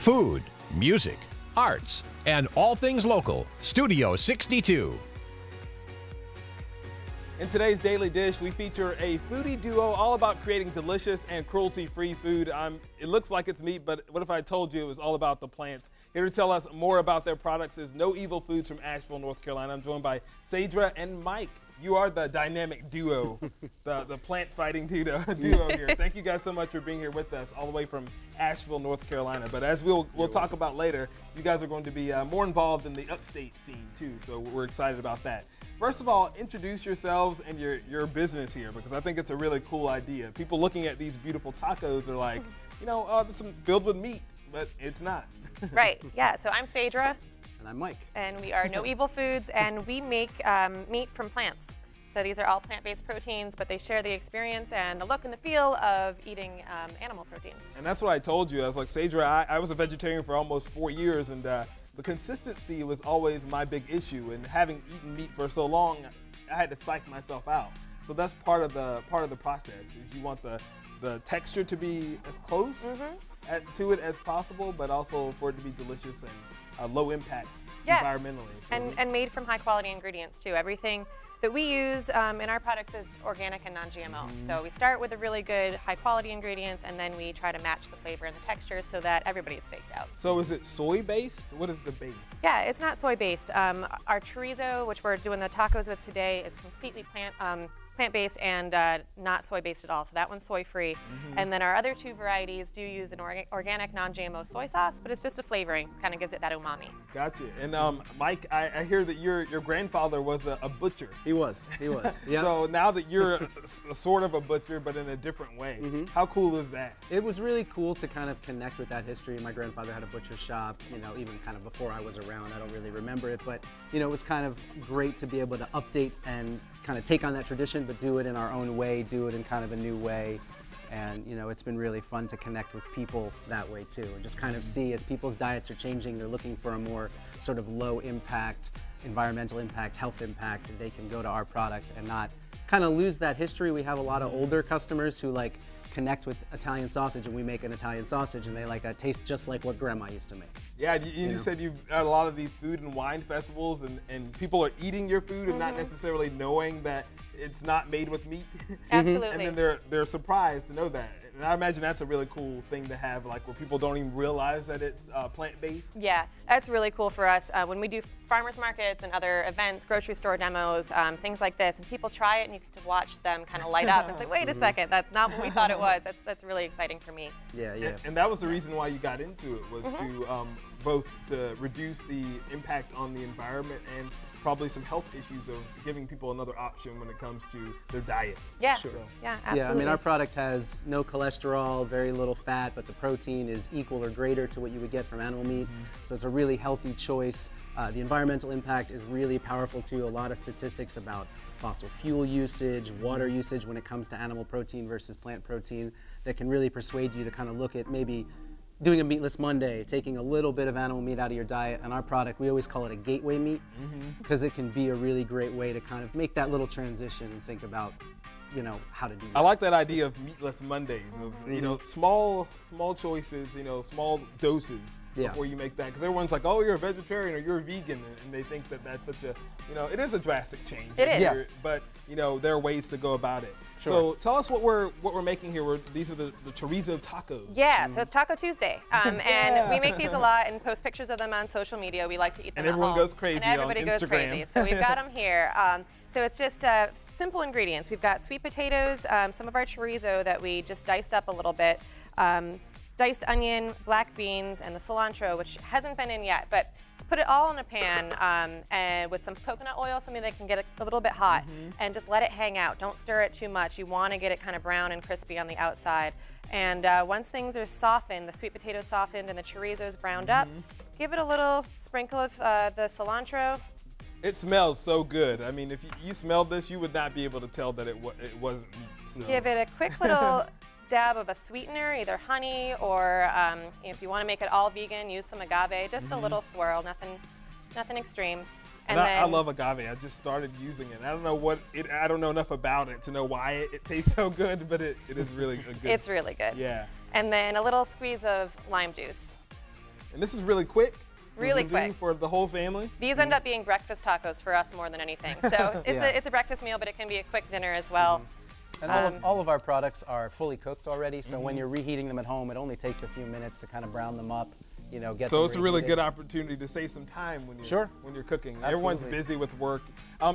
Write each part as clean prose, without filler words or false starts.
Food, music, arts, and all things local. Studio 62. In today's Daily Dish, we feature a foodie duo all about creating delicious and cruelty-free food. It looks like it's meat, but what if I told you it was all about the plants? Here to tell us more about their products is No Evil Foods from Asheville, North Carolina. I'm joined by Sadra and Mike. You are the dynamic duo, the plant-fighting duo here. Thank you guys so much for being here with us, all the way from Asheville, North Carolina. But as we'll talk about later, you guys are going to be more involved in the upstate scene too, so we're excited about that. First of all, introduce yourselves and your business here, because I think it's a really cool idea. People looking at these beautiful tacos are like, you know, this is filled with meat, but it's not. Right, yeah, so I'm Sadra. And I'm Mike. And we are No Evil Foods, and we make meat from plants. So these are all plant-based proteins, but they share the experience and the look and the feel of eating animal protein. And that's what I told you. I was like, Sadra, I was a vegetarian for almost 4 years, and the consistency was always my big issue. And having eaten meat for so long, I had to psych myself out. So that's part of the process. Is you want the texture to be as close to it as possible, but also for it to be delicious and low impact environmentally. And made from high quality ingredients too. Everything that we use in our products is organic and non-GMO. So we start with the really good high quality ingredients, and then we try to match the flavor and the texture so that everybody is faked out. So is it soy based? What is the base? Yeah, it's not soy based. Our chorizo, which we're doing the tacos with today, is completely plant-based and not soy-based at all, so that one's soy-free. And then our other two varieties do use an organic, non-GMO soy sauce, but it's just a flavoring, kind of gives it that umami. Gotcha. And Mike, I hear that your grandfather was a butcher. He was, yeah. So now that you're a sort of a butcher, but in a different way, how cool is that? It was really cool to kind of connect with that history. My grandfather had a butcher shop, you know, even kind of before I was around. I don't really remember it, but, you know, it was kind of great to be able to update and kind of take on that tradition, but do it in our own way, do it in kind of a new way. And, you know, it's been really fun to connect with people that way too, and just kind of see as people's diets are changing, they're looking for a more sort of low impact, environmental impact, health impact, they can go to our product and not kind of lose that history. We have a lot of older customers who like connect with Italian sausage, and we make an Italian sausage and they like it tastes just like what grandma used to make. Yeah, you said you've had a lot of these food and wine festivals, and people are eating your food and not necessarily knowing that it's not made with meat. Absolutely. And then they're surprised to know that. And I imagine that's a really cool thing to have, like where people don't even realize that it's plant-based. Yeah, that's really cool for us. When we do farmers markets and other events, grocery store demos, things like this, and people try it and you get to watch them kind of light up and say, wait a second, that's not what we thought it was. That's really exciting for me. Yeah. And that was the reason why you got into it, was to both to reduce the impact on the environment and probably some health issues of giving people another option when it comes to their diet. Yeah, sure. Yeah, absolutely. Yeah, I mean, our product has no cholesterol, very little fat, but the protein is equal or greater to what you would get from animal meat. So it's a really healthy choice. The environmental impact is really powerful too. A lot of statistics about fossil fuel usage, water usage when it comes to animal protein versus plant protein that can really persuade you to kind of look at maybe doing a meatless Monday, taking a little bit of animal meat out of your diet. And our product, we always call it a gateway meat, because it can be a really great way to kind of make that little transition and think about, you know, how to do that. I like that idea of meatless Mondays, of, you know, small choices, you know, small doses before you make that. Because everyone's like, oh, you're a vegetarian or you're a vegan, and they think that that's such a, you know, it is a drastic change. It is. Yeah. But, you know, there are ways to go about it. Sure. So tell us what we're making here. These are the chorizo tacos. Yeah, so it's Taco Tuesday, and we make these a lot and post pictures of them on social media. We like to eat them and everyone at home. goes crazy and everybody on goes Instagram. crazy. So we've got them here. So it's just simple ingredients. We've got sweet potatoes, some of our chorizo that we just diced up a little bit, diced onion, black beans, and the cilantro, which hasn't been in yet, but let's put it all in a pan and with some coconut oil, something that can get a little bit hot, and just let it hang out. Don't stir it too much. You want to get it kind of brown and crispy on the outside. And once things are softened, the sweet potatoes softened and the chorizo is browned up, give it a little sprinkle of the cilantro. It smells so good. I mean, if you smelled this, you would not be able to tell that it wasn't meat. So. Give it a quick little dab of a sweetener, either honey or if you want to make it all vegan, use some agave, just a little swirl, nothing extreme. And I love agave. I just started using it. I don't know I don't know enough about it to know why it tastes so good, but it is really good. It's really good. Yeah. And then a little squeeze of lime juice. And this is really quick. Really quick. For the whole family. These end up being breakfast tacos for us more than anything. So it's a breakfast meal, but it can be a quick dinner as well. And all of our products are fully cooked already, so when you're reheating them at home, it only takes a few minutes to kind of brown them up, you know, get them So it's a really reheated. good opportunity to save some time when you're cooking. Absolutely. Everyone's busy with work.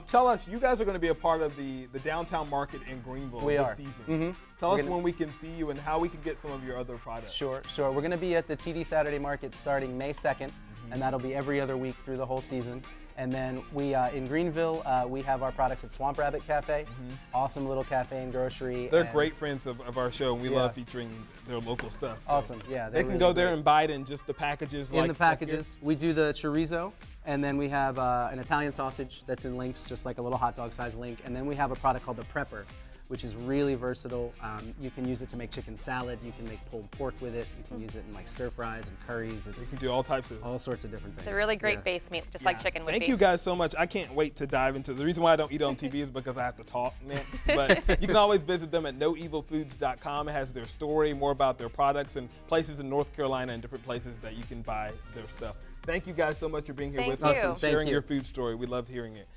Tell us, you guys are going to be a part of the downtown market in Greenville this season. Tell us when we can see you and how we can get some of your other products. Sure. We're going to be at the TD Saturday Market starting May 2nd, and that'll be every other week through the whole season. And then we, in Greenville, we have our products at Swamp Rabbit Cafe. Awesome little cafe and grocery. They're great friends of our show, and we love featuring their local stuff. So awesome, yeah. They can really go there and buy it in just the packages. In the packages. We do the chorizo, and then we have an Italian sausage that's in links, just like a little hot dog size link. And then we have a product called the Prepper, which is really versatile. You can use it to make chicken salad. You can make pulled pork with it. You can use it in like stir fries and curries. You can do all types of all sorts of different things. It's a really great base meat, just like chicken would be. Thank you guys so much. I can't wait to dive into the reason why I don't eat on TV is because I have to talk next. But you can always visit them at noevilfoods.com. It has their story, more about their products, and places in North Carolina and different places that you can buy their stuff. Thank you guys so much for being here with us and sharing your food story. We loved hearing it.